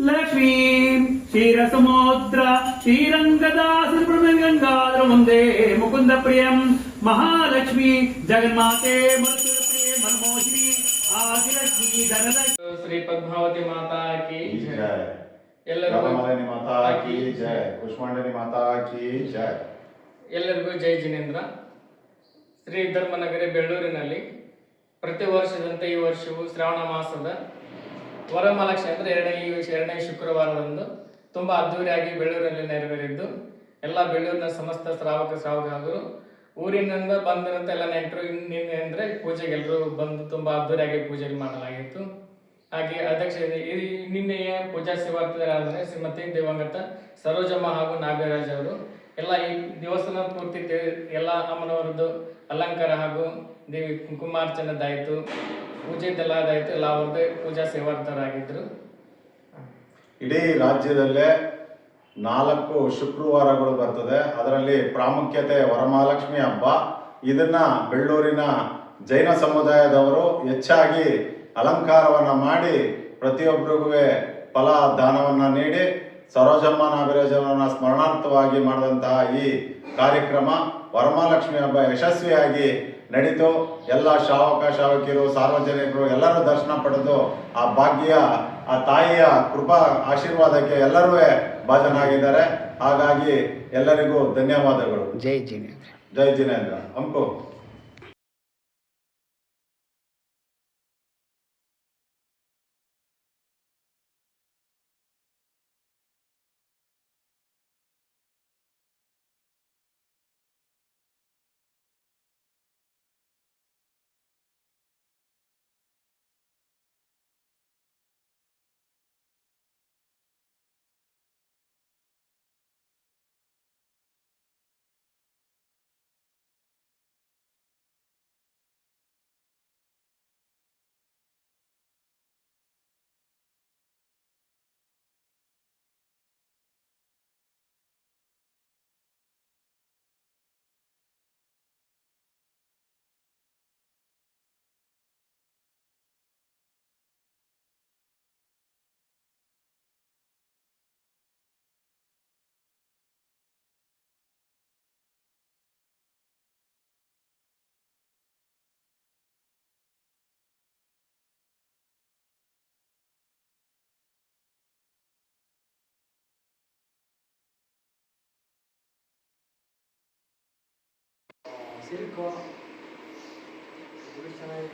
ಲಕ್ಷ್ಮೀ ಕ್ಷೀರಸಮುದ್ರ ಶ್ರೀರಂಗದಾಸಂಗಾಧರ ಮುಂದೆ ಮುಕುಂದ ಪ್ರಿಯಂ ಮಹಾಲಕ್ಷ್ಮಿ ಜಗನ್ಮಾತೆ ಮನಮೋಹಿನಿ ಆದಿಲಕ್ಷ್ಮಿ ಧನಲಕ್ಷ್ಮಿ ಶ್ರೀ ಪದ್ಮಾವತಿ ಮಾತಾ ಕಿ ಜೈ. ರಾಮಮಾಲಿನಿ ಮಾತಾ ಕಿ ಜೈ. ಕುಷ್ಮಾಂಡನಿ ಮಾತಾ ಕಿ ಜೈ. ಎಲ್ಲರಿಗೂ ಜೈ ಜಿನೇಂದ್ರ. ಶ್ರೀ ಧರ್ಮನಗರಿ ಬೆಳ್ಳೂರಿನಲ್ಲಿ ಪ್ರತಿ ವರ್ಷದಂತೆ ಈ ವರ್ಷವೂ ಶ್ರಾವಣ ಮಾಸದ ವರಮಹಾಲಕ್ಷ್ಮಿ ಅಂದರೆ ಎರಡನೇ ಶುಕ್ರವಾರದಂದು ತುಂಬ ಅದ್ದೂರಿಯಾಗಿ ಬೆಳ್ಳೂರಿನಲ್ಲಿ ನೆರವೇರಿದ್ದು ಎಲ್ಲ ಬೆಳ್ಳೂರಿನ ಸಮಸ್ತ ಶ್ರಾವಕರು ಊರಿನಿಂದ ಬಂದಿರಂತ ಎಲ್ಲ ನೆಂಟರು ನಿನ್ನೆ ಅಂದರೆ ಪೂಜೆಗೆ ಎಲ್ಲರೂ ಬಂದು ತುಂಬ ಅದ್ದೂರಿಯಾಗಿ ಪೂಜೆ ಮಾಡಲಾಗಿತ್ತು. ಹಾಗೆ ಅಧ್ಯಕ್ಷ ನಿನ್ನೆಯ ಪೂಜಾ ಸೇವಾರ್ಥಿಗಳಾದರೆ ಶ್ರೀಮತಿ ದಿವಂಗತ ಸರೋಜಮ್ಮ ಹಾಗೂ ನಾಗರಾಜ್ ಅವರು ಎಲ್ಲ ಈ ದೇವಸ್ಥಾನ ಪೂರ್ತಿ ಎಲ್ಲ ಅಮ್ಮನವರದ್ದು ಅಲಂಕಾರ ಹಾಗೂ ದೇವಿ ಕುಂಕುಮಾರ್ಚನದಾಯಿತು, ಪೂಜೆದೆಲ್ಲದಾಯಿತು, ಎಲ್ಲ ಅವ್ರದ್ದೇ ಪೂಜಾ ಸೇವಾರ್ಥರಾಗಿದ್ದರು. ಇಡೀ ರಾಜ್ಯದಲ್ಲೇ 4 ಶುಕ್ರವಾರಗಳು ಬರ್ತದೆ. ಅದರಲ್ಲಿ ಪ್ರಾಮುಖ್ಯತೆ ವರಮಹಾಲಕ್ಷ್ಮಿ ಹಬ್ಬ. ಇದನ್ನ ಬೆಳ್ಳೂರಿನ ಜೈನ ಸಮುದಾಯದವರು ಹೆಚ್ಚಾಗಿ ಅಲಂಕಾರವನ್ನ ಮಾಡಿ ಪ್ರತಿಯೊಬ್ಬರಿಗೂ ಫಲ ದಾನವನ್ನ ನೀಡಿ ಸರೋಜಮ್ಮ ನಾಗರಾಜವನ್ನ ಸ್ಮರಣಾರ್ಥವಾಗಿ ಮಾಡಿದಂತಹ ಈ ಕಾರ್ಯಕ್ರಮ ವರಮಹಾಲಕ್ಷ್ಮಿ ಹಬ್ಬ ಯಶಸ್ವಿಯಾಗಿ ನಡೀತು. ಎಲ್ಲ ಶಾವಕಿಯರು ಸಾರ್ವಜನಿಕರು ಎಲ್ಲರೂ ದರ್ಶನ ಪಡೆದು ಆ ಭಾಗ್ಯ ಆ ತಾಯಿಯ ಕೃಪಾ ಆಶೀರ್ವಾದಕ್ಕೆ ಎಲ್ಲರೂ ಭಾಜನಾಗಿದ್ದಾರೆ. ಹಾಗಾಗಿ ಎಲ್ಲರಿಗೂ ಧನ್ಯವಾದಗಳು. ಜೈ ಜಿನೇಂದ್ರ. ಜೈ ಜಿನೇಂದ್ರ. ಹಂಪು ಸಿಲ್ಕು ಚೆನ್ನಾಗಿ